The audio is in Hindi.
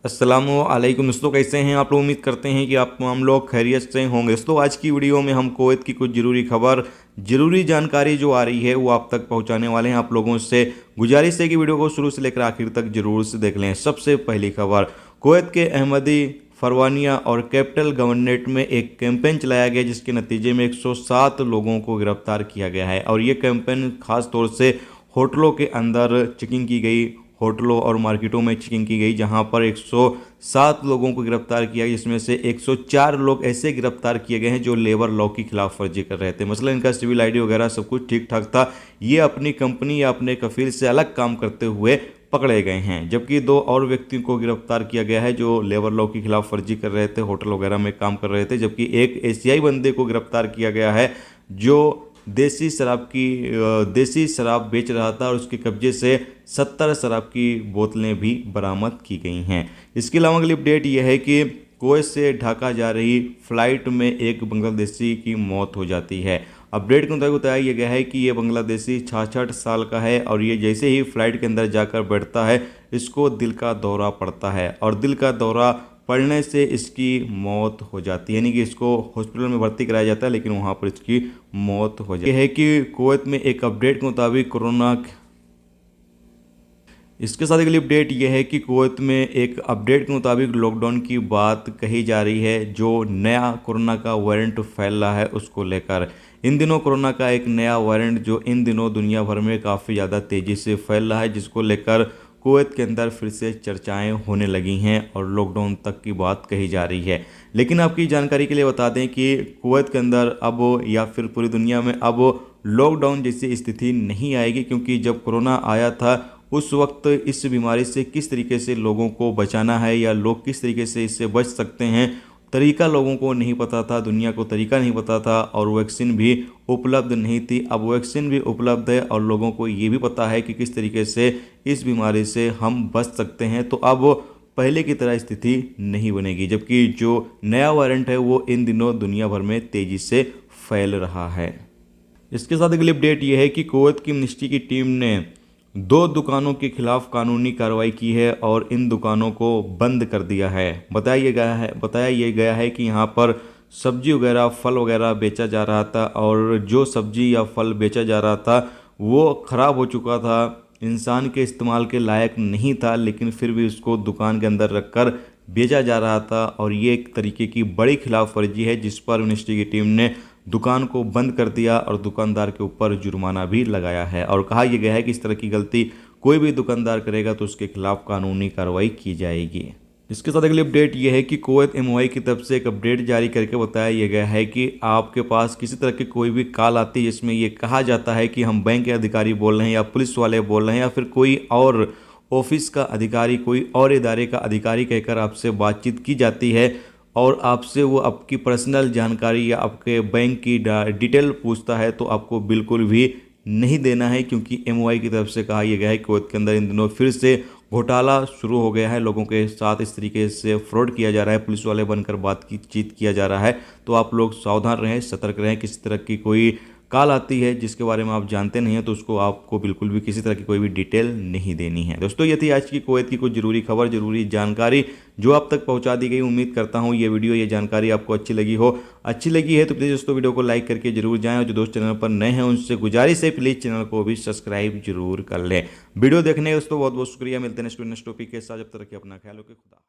अस्सलामुअलैकुम दोस्तों, कैसे हैं आप लोग। उम्मीद करते हैं कि आप हम लोग खैरियत से होंगे। दोस्तों आज की वीडियो में हम कुवैत की कुछ ज़रूरी खबर, ज़रूरी जानकारी जो आ रही है वो आप तक पहुंचाने वाले हैं। आप लोगों से गुजारिश है कि वीडियो को शुरू से लेकर आखिर तक जरूर से देख लें। सबसे पहली खबर, कुवैत के अहमदी फरवानिया और कैपिटल गवर्नरेट में एक कैंपेन चलाया गया जिसके नतीजे में 107 लोगों को गिरफ्तार किया गया है। और ये कैंपेन खास तौर से होटलों के अंदर चेकिंग की गई, होटलों और मार्केटों में चेकिंग की गई, जहां पर 107 लोगों को गिरफ्तार किया गया, जिसमें से 104 लोग ऐसे गिरफ्तार किए गए हैं जो लेबर लॉ की खिलाफ वर्जी कर रहे थे। मसलन इनका सिविल आईडी वगैरह सब कुछ ठीक ठाक था। ये अपनी कंपनी या अपने कफील से अलग काम करते हुए पकड़े गए हैं। जबकि 2 और व्यक्तियों को गिरफ्तार किया गया है जो लेबर लॉ की खिलाफ वर्जी कर रहे थे, होटल वगैरह में काम कर रहे थे। जबकि एक एशियाई बंदे को गिरफ्तार किया गया है जो देसी शराब बेच रहा था और उसके कब्जे से 70 शराब की बोतलें भी बरामद की गई हैं। इसके अलावा अगली अपडेट यह है कि कुवैत से ढाका जा रही फ्लाइट में एक बांग्लादेशी की मौत हो जाती है। अपडेट के मुताबिक बताया गया है कि ये बांग्लादेशी 66 साल का है और ये जैसे ही फ्लाइट के अंदर जाकर बैठता है इसको दिल का दौरा पड़ता है और दिल का दौरा पड़ने से इसकी मौत हो जाती है। यानी कि इसको हॉस्पिटल में भर्ती कराया जाता है लेकिन वहाँ पर इसकी मौत हो जाती है। कि कुवैत में एक अपडेट के मुताबिक इसके साथ अगली अपडेट यह है कि कुवैत में एक अपडेट के मुताबिक लॉकडाउन की बात कही जा रही है। जो नया कोरोना का वेरिएंट फैल रहा है उसको लेकर इन दिनों कोरोना का एक नया वेरिएंट जो इन दिनों दुनिया भर में काफ़ी ज़्यादा तेज़ी से फैल रहा है, जिसको लेकर कुवैत के अंदर फिर से चर्चाएं होने लगी हैं और लॉकडाउन तक की बात कही जा रही है। लेकिन आपकी जानकारी के लिए बता दें कि कुवैत के अंदर अब या फिर पूरी दुनिया में अब लॉकडाउन जैसी स्थिति नहीं आएगी, क्योंकि जब कोरोना आया था उस वक्त इस बीमारी से किस तरीके से लोगों को बचाना है या लोग किस तरीके से इससे बच सकते हैं, तरीका लोगों को नहीं पता था, दुनिया को तरीका नहीं पता था और वैक्सीन भी उपलब्ध नहीं थी। अब वैक्सीन भी उपलब्ध है और लोगों को ये भी पता है कि किस तरीके से इस बीमारी से हम बच सकते हैं। तो अब पहले की तरह स्थिति नहीं बनेगी। जबकि जो नया वेरिएंट है वो इन दिनों दुनिया भर में तेज़ी से फैल रहा है। इसके साथ अगली अपडेट ये है कि कुवैत की मिनिस्ट्री की टीम ने 2 दुकानों के खिलाफ कानूनी कार्रवाई की है और इन दुकानों को बंद कर दिया है। बताया गया है कि यहाँ पर सब्जी वगैरह फल वगैरह बेचा जा रहा था और जो सब्जी या फल बेचा जा रहा था वो ख़राब हो चुका था, इंसान के इस्तेमाल के लायक नहीं था, लेकिन फिर भी उसको दुकान के अंदर रखकर बेचा जा रहा था। और ये एक तरीके की बड़ी खिलाफ वर्जी है जिस पर मिनिस्ट्री की टीम ने दुकान को बंद कर दिया और दुकानदार के ऊपर जुर्माना भी लगाया है। और कहा यह गया है कि इस तरह की गलती कोई भी दुकानदार करेगा तो उसके खिलाफ कानूनी कार्रवाई की जाएगी। इसके साथ अगली अपडेट यह है कि कुवैत एमओआई की तरफ से एक अपडेट जारी करके बताया यह गया है कि आपके पास किसी तरह की कोई भी कॉल आती है जिसमें यह कहा जाता है कि हम बैंक के अधिकारी बोल रहे हैं या पुलिस वाले बोल रहे हैं या फिर कोई और ऑफिस का अधिकारी, कोई और इदारे का अधिकारी कहकर आपसे बातचीत की जाती है और आपसे वो आपकी पर्सनल जानकारी या आपके बैंक की डिटेल पूछता है, तो आपको बिल्कुल भी नहीं देना है। क्योंकि एमओआई की तरफ से कहा यह गया है कि कुवैत के अंदर इन दिनों फिर से घोटाला शुरू हो गया है, लोगों के साथ इस तरीके से फ्रॉड किया जा रहा है, पुलिस वाले बनकर बातचीत किया जा रहा है। तो आप लोग सावधान रहें, सतर्क रहें। किसी तरह की कोई कॉल आती है जिसके बारे में आप जानते नहीं हैं तो उसको आपको बिल्कुल भी किसी तरह की कोई भी डिटेल नहीं देनी है। दोस्तों ये थी आज की कुवैत की कुछ जरूरी खबर, जरूरी जानकारी जो आप तक पहुंचा दी गई। उम्मीद करता हूं ये वीडियो, ये जानकारी आपको अच्छी लगी है तो प्लीज़ दोस्तों वीडियो को लाइक करके जरूर जाएं और जो दोस्त चैनल पर नए हैं उनसे गुजारिश है प्लीज़ चैनल को भी सब्सक्राइब जरूर कर लें। वीडियो देखने का दोस्तों बहुत बहुत शुक्रिया। मिलते हैं नेक्स्ट टॉपिक के साथ, जब तक रखिए अपना ख्याल रखिए। खुदा।